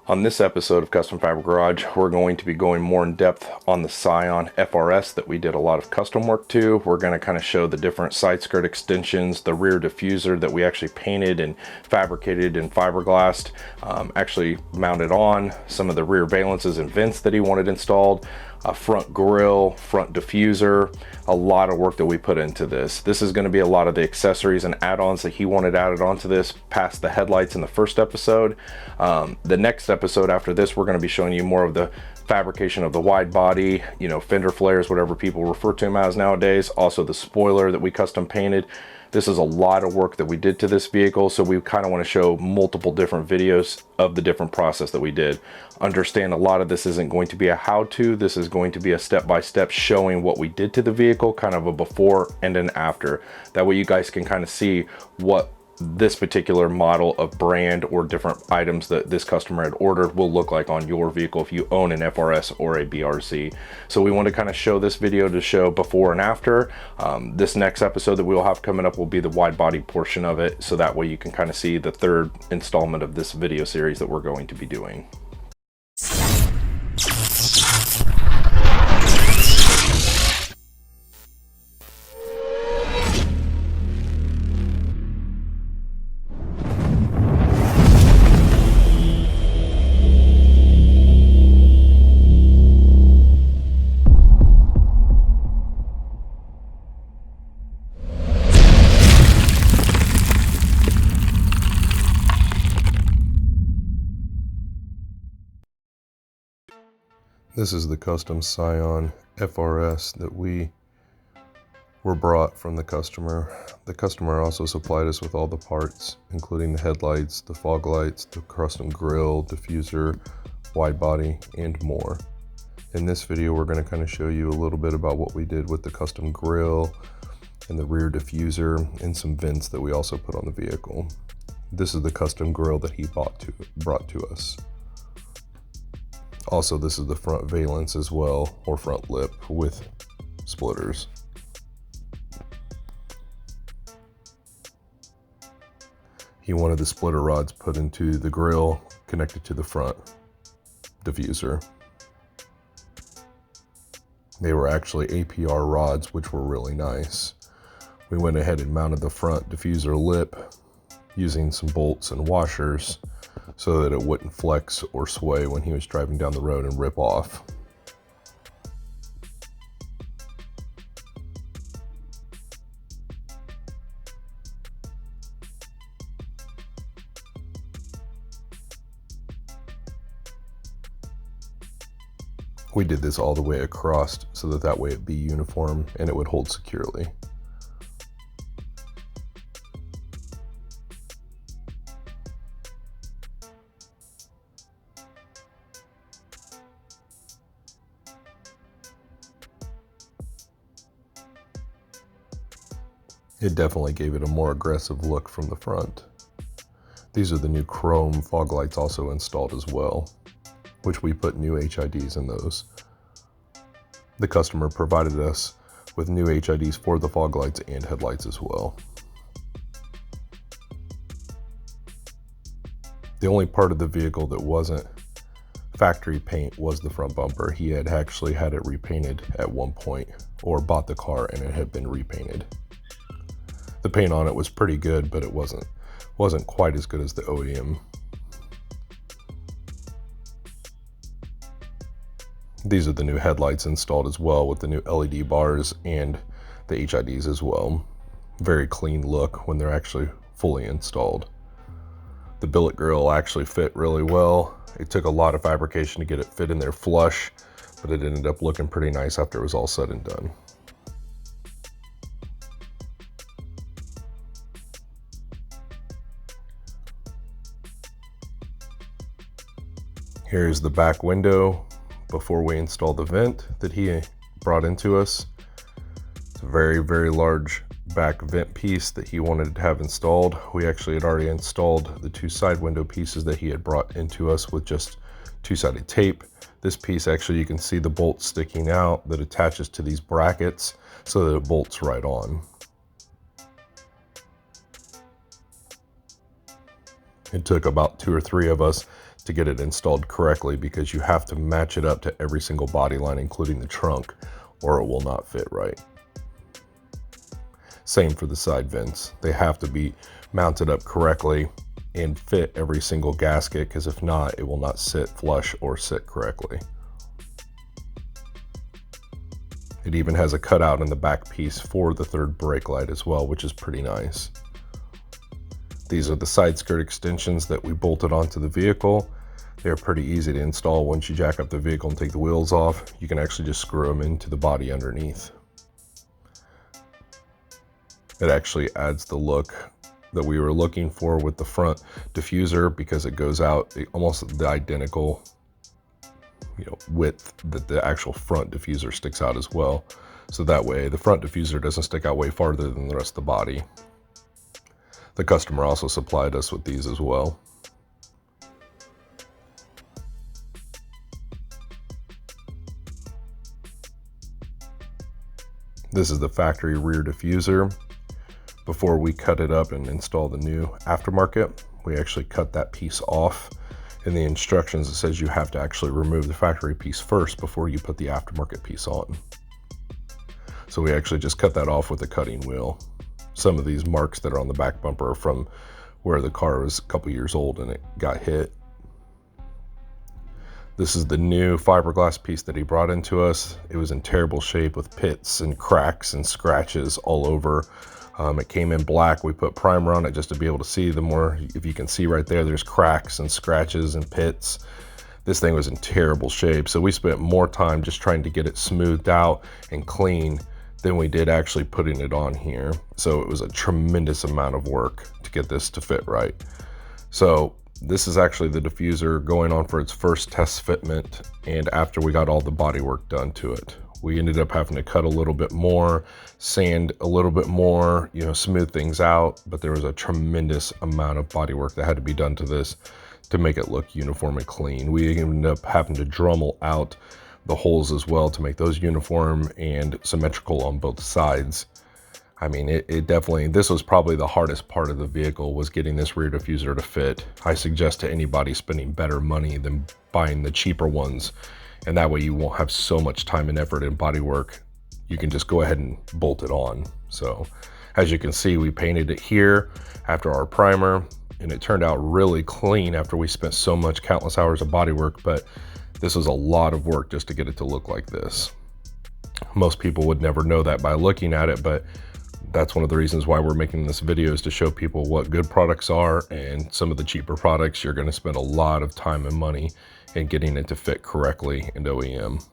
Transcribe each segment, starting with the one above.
On this episode of Custom Fabric Garage, we're going to be going more in depth on the Scion FRS that we did a lot of custom work to. We're going to kind of show the different side skirt extensions, the rear diffuser that we actually painted and fabricated in fiberglass, actually mounted on, some of the rear valences and vents that he wanted installed, a front grille, front diffuser, a lot of work that we put into this. This is going to be a lot of the accessories and add-ons that he wanted added onto this past the headlights in the first episode. The next episode after this, we're going to be showing you more of the fabrication of the wide body, you know, fender flares, whatever people refer to them as nowadays. Also the spoiler that we custom painted. This is a lot of work that we did to this vehicle, so we kind of want to show multiple different videos of the different process that we did. Understand a lot of this isn't going to be a how-to, this is going to be a step-by-step showing what we did to the vehicle, kind of a before and an after. That way you guys can kind of see what this particular model of brand or different items that this customer had ordered will look like on your vehicle if you own an FRS or a BRZ. So we want to kind of show this video to show before and after. This next episode that we'll have coming up will be the wide body portion of it, so that way you can kind of see the third installment of this video series that we're going to be doing. This is the custom Scion FRS that we were brought from the customer. The customer also supplied us with all the parts, including the headlights, the fog lights, the custom grille, diffuser, wide body, and more. In this video, we're going to kind of show you a little bit about what we did with the custom grille and the rear diffuser and some vents that we also put on the vehicle. This is the custom grille that he brought to us. Also, this is the front valence as well, or front lip with splitters. He wanted the splitter rods put into the grille connected to the front diffuser. They were actually APR rods, which were really nice. We went ahead and mounted the front diffuser lip using some bolts and washers so that it wouldn't flex or sway when he was driving down the road and rip off. We did this all the way across so that way it'd be uniform and it would hold securely. It definitely gave it a more aggressive look from the front. These are the new chrome fog lights also installed as well, which we put new HIDs in those. The customer provided us with new HIDs for the fog lights and headlights as well. The only part of the vehicle that wasn't factory paint was the front bumper. He had actually had it repainted at one point, or bought the car and it had been repainted. The paint on it was pretty good, but it wasn't quite as good as the Odium. These are the new headlights installed as well with the new LED bars and the HIDs as well. Very clean look when they're actually fully installed. The billet grille actually fit really well. It took a lot of fabrication to get it fit in there flush, but it ended up looking pretty nice after it was all said and done. Here's the back window before we installed the vent that he brought into us. It's a very, very large back vent piece that he wanted to have installed. We actually had already installed the two side window pieces that he had brought into us with just two-sided tape. This piece, actually, you can see the bolt sticking out that attaches to these brackets so that it bolts right on. It took about 2 or 3 of us to get it installed correctly, because you have to match it up to every single body line, including the trunk, or it will not fit right. Same for the side vents. They have to be mounted up correctly and fit every single gasket, because if not, it will not sit flush or sit correctly. It even has a cutout in the back piece for the third brake light as well, which is pretty nice. These are the side skirt extensions that we bolted onto the vehicle. They're pretty easy to install. Once you jack up the vehicle and take the wheels off, you can actually just screw them into the body underneath. It actually adds the look that we were looking for with the front diffuser, because it goes out almost the identical, width that the actual front diffuser sticks out as well. So that way the front diffuser doesn't stick out way farther than the rest of the body. The customer also supplied us with these as well. This is the factory rear diffuser. Before we cut it up and install the new aftermarket, we actually cut that piece off. In the instructions, it says you have to actually remove the factory piece first before you put the aftermarket piece on. So we actually just cut that off with a cutting wheel. Some of these marks that are on the back bumper are from where the car was a couple years old and it got hit. This is the new fiberglass piece that he brought into us. It was in terrible shape with pits and cracks and scratches all over. It came in black. We put primer on it just to be able to see the more. If you can see right there, there's cracks and scratches and pits. This thing was in terrible shape. So we spent more time just trying to get it smoothed out and clean than we did actually putting it on here. So it was a tremendous amount of work to get this to fit right. So this is actually the diffuser going on for its first test fitment, and after we got all the body work done to it. We ended up having to cut a little bit more, sand a little bit more, smooth things out, but there was a tremendous amount of body work that had to be done to this to make it look uniform and clean. We ended up having to Dremel out the holes as well to make those uniform and symmetrical on both sides. I mean, it definitely, this was probably the hardest part of the vehicle, was getting this rear diffuser to fit. I suggest to anybody spending better money than buying the cheaper ones, and that way you won't have so much time and effort in body work. You can just go ahead and bolt it on. So as you can see, we painted it here after our primer, and it turned out really clean after we spent so much countless hours of body work, but this was a lot of work just to get it to look like this. Most people would never know that by looking at it, but that's one of the reasons why we're making this video, is to show people what good products are, and some of the cheaper products you're going to spend a lot of time and money in getting it to fit correctly in OEM.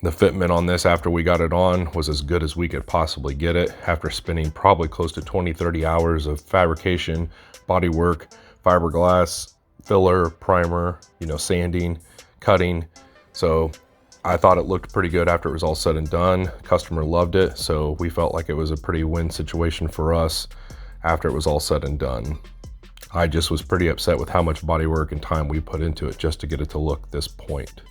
The fitment on this after we got it on was as good as we could possibly get it, after spending probably close to 20-30 hours of fabrication, body work, fiberglass, filler, primer, sanding, cutting. So I thought it looked pretty good after it was all said and done. Customer loved it, so we felt like it was a pretty win situation for us after it was all said and done. I just was pretty upset with how much body work and time we put into it just to get it to look this point.